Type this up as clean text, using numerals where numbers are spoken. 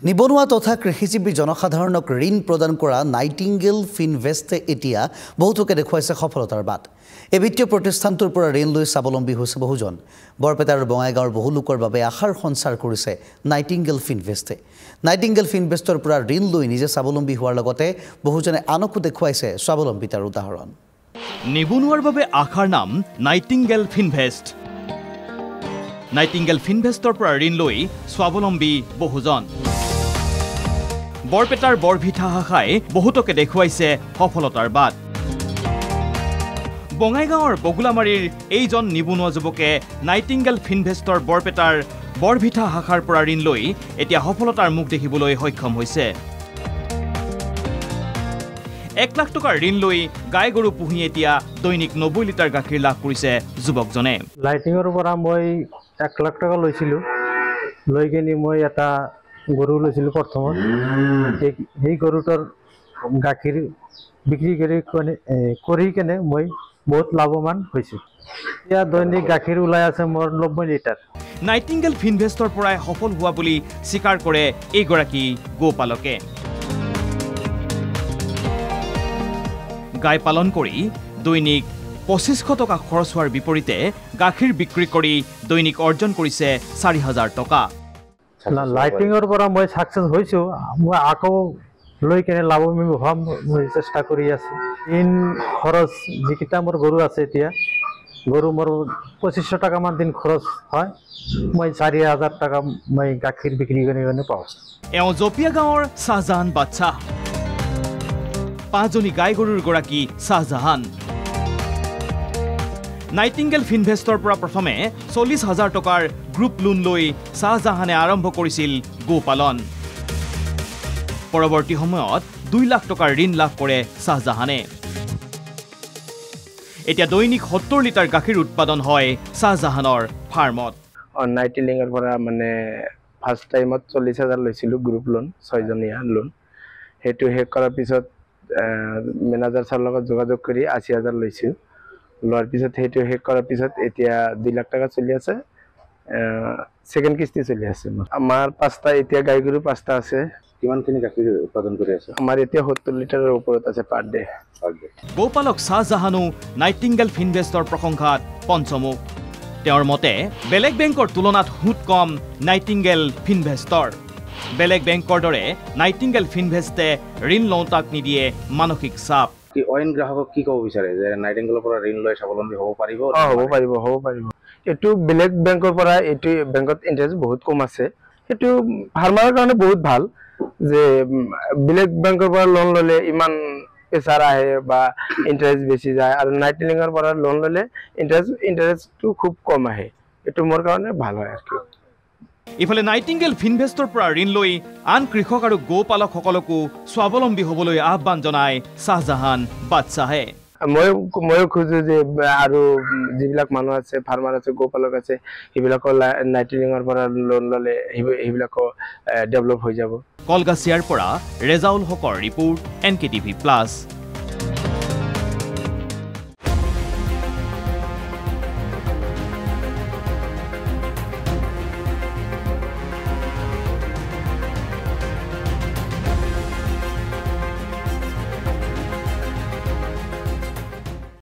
নিবনুৱা তথা কৃষিজীৱী জনসাধাৰণক ঋণ প্ৰদান কৰা নাইটিংগেল ফিনভেষ্টে এতিয়া বহুতোকে দেখুৱাইছে সফলতাৰ বাট। এই বিত্তীয় প্ৰতিষ্ঠানটোৰ পৰা ঋণ লৈ স্বাৱলম্বী হৈছে বহুজন। বৰপেটা আৰু বঙাইগাঁৱৰ বহু লোকৰ বাবে আশাৰ সঞ্চাৰ কৰিছে নাইটিংগেল ফিনভেষ্টে। নাইটিংগেল ফিনভেষ্টৰ পৰা ঋণ লৈ নিজে স্বাৱলম্বী হোৱাৰ লগতে বহুজনে আনকো দেখুৱাইছে স্বাৱলম্বিতাৰ উদাহৰণ। নিবনুৱাৰ বাবে আশাৰ নাম নাইটিংগেল ফিনভেষ্ট। নাইটিংগেল ফিনভেষ্টৰ পৰা ঋণ লৈ স্বাৱলম্বী বহুজন। বৰপেটাৰ বৰভিঠা শাখাই বহুতকে দেখুৱাইছে সফলতাৰ বাট। বঙাইগাঁৱৰ বগুলামাৰীৰ এইজন নিবনুৱা যুৱকে নাইটিংগেল ফিনভেষ্টৰ বৰপেটাৰ বৰভিঠা শাখাৰ পৰা ঋণ লৈ এতিয়া সফলতাৰ মুখ দেখিবলৈ সক্ষম হৈছে। 1 লাখ টকাৰ ঋণ লৈ গাই গৰু পুহি এতিয়া দৈনিক 90 লিটাৰ গাখীৰ লাভ কৰিছে যুৱকজনে। লাইটিঙৰ পৰা মই 1 লাখ টকা লৈছিলোঁ। লৈ কিনি মই এটা গৰু লৈছিলোঁ প্ৰথমত। সেই গৰুটোৰ গাখীৰ বিক্ৰী কৰি কেনে মই বহুত লাভৱান হৈছোঁ। এতিয়া দৈনিক গাখীৰ ওলাই আছে মোৰ 90 লিটাৰ। নাইটিংগেল ফিনভেষ্টৰ পৰাই সফল হোৱা বুলি স্বীকাৰ কৰে এইগৰাকী গোপালকে। গাই পালন কৰি দৈনিক 2500 টকা খৰচ হোৱাৰ বিপৰীতে গাখীৰ বিক্ৰী কৰি দৈনিক অৰ্জন কৰিছে 4000 টকা। লাইটিঙৰ পৰা মই সাকসেছ হৈছোঁ। মই আকৌ লৈ কেনে লাভৱান হ'ম মই চেষ্টা কৰি আছোঁ। দিন খৰচ যিকেইটা মোৰ গৰু আছে, এতিয়া গৰু মোৰ 2500 টকামান দিন খৰচ হয়। মই 4000 টকা মই গাখীৰ বিক্ৰী কৰি পাওঁ। এওঁ জপিয়া গাঁৱৰ শ্বাহজাহান বাদশ্বাহ। 5জনী গাই গৰুৰ গৰাকী শ্বাহজাহান। নাইটিংগেল ফিনভেষ্টৰ পৰা প্ৰথমে 40,000 টকাৰ গ্ৰুপ লোন লৈ শ্বাহজাহানে আৰম্ভ কৰিছিল গোপালন। পৰৱৰ্তী সময়ত 2 লাখ টকাৰ ঋণ লাভ কৰে শ্বাহজাহানে। এতিয়া দৈনিক 70 লিটাৰ গাখীৰ উৎপাদন হয় শ্বাহজাহানৰ ফাৰ্মত। নাইটিংগেলৰ পৰা মানে ফাৰ্ষ্ট টাইমত 40,000 লৈছিলোঁ গ্ৰুপ লোন, 6জনীয়া লোন। সেইটো শেষ কৰাৰ পিছত মেনেজাৰ ছাৰৰ লগত যোগাযোগ কৰি 80,000 লৈছোঁ। লোৱাৰ পিছত সেইটো শেষ কৰাৰ পিছত এতিয়া 2 লাখ টকা চলি আছে। ছেকেণ্ড কিস্তি চলি আছে। আমাৰ 5টা এতিয়া গাই গৰু 5টা আছে। কিমানখিনি গাখীৰ উৎপাদন কৰি আছে? আমাৰ এতিয়া 70 লিটাৰৰ ওপৰত আছে পাৰ ডে। গোপালক শ্বাহজাহানো নাইটিংগেল ফিনভেষ্টৰ প্ৰশংসাত পঞ্চমুখ। তেওঁৰ মতে বেলেগ বেংকৰ তুলনাত সুত কম নাইটিংগেল ফিনভেষ্টৰ। বেলেগ বেংকৰ দৰে নাইটিংগেল ফিনভেষ্টে ঋণ লওঁ তাক নিদিয়ে মানসিক চাপ। অইন গ্ৰাহকক কি ক'ব বিচাৰে যে নাইটিংগেলৰ পৰা ঋণ লৈ স্বাৱলম্বী হ'ব পাৰিব? হ'ব পাৰিব। এইটো বেলেগ বেংকৰ পৰা এইটো বেংকত ইণ্টাৰেষ্ট বহুত কম আছে। সেইটো ফাৰ্মাৰৰ কাৰণে বহুত ভাল যে বেলেগ বেংকৰ পৰা লোন ল'লে ইমান প্ৰেছাৰ আহে বা ইণ্টাৰেষ্ট বেছি যায়, আৰু নাইটিংগেলৰ পৰা লোন ল'লে ইণ্টাৰেষ্টটো খুব কম আহে। এইটো মোৰ কাৰণে ভাল হয় আৰু। ইফালে নাইটিংগেল ফিনভেষ্টৰ পৰা ঋণ লৈ আন কৃষক আৰু গোপালকসকলকো স্বাৱলম্বী হ'বলৈ আহ্বান জনায় শ্বাহজাহান বাদশ্বাহে। ময়ো খোজো যে আৰু যিবিলাক মানুহ আছে, ফাৰ্মাৰ আছে, গোপালক আছে, সেইবিলাকৰ নাইটিংগেলৰ পৰা লোন ল'লে সেইবিলাকো ডেভেলপ হৈ যাব। কলগাছিয়াৰ পৰা ৰেজাউল হকৰ ৰিপোৰ্ট, NKTV+।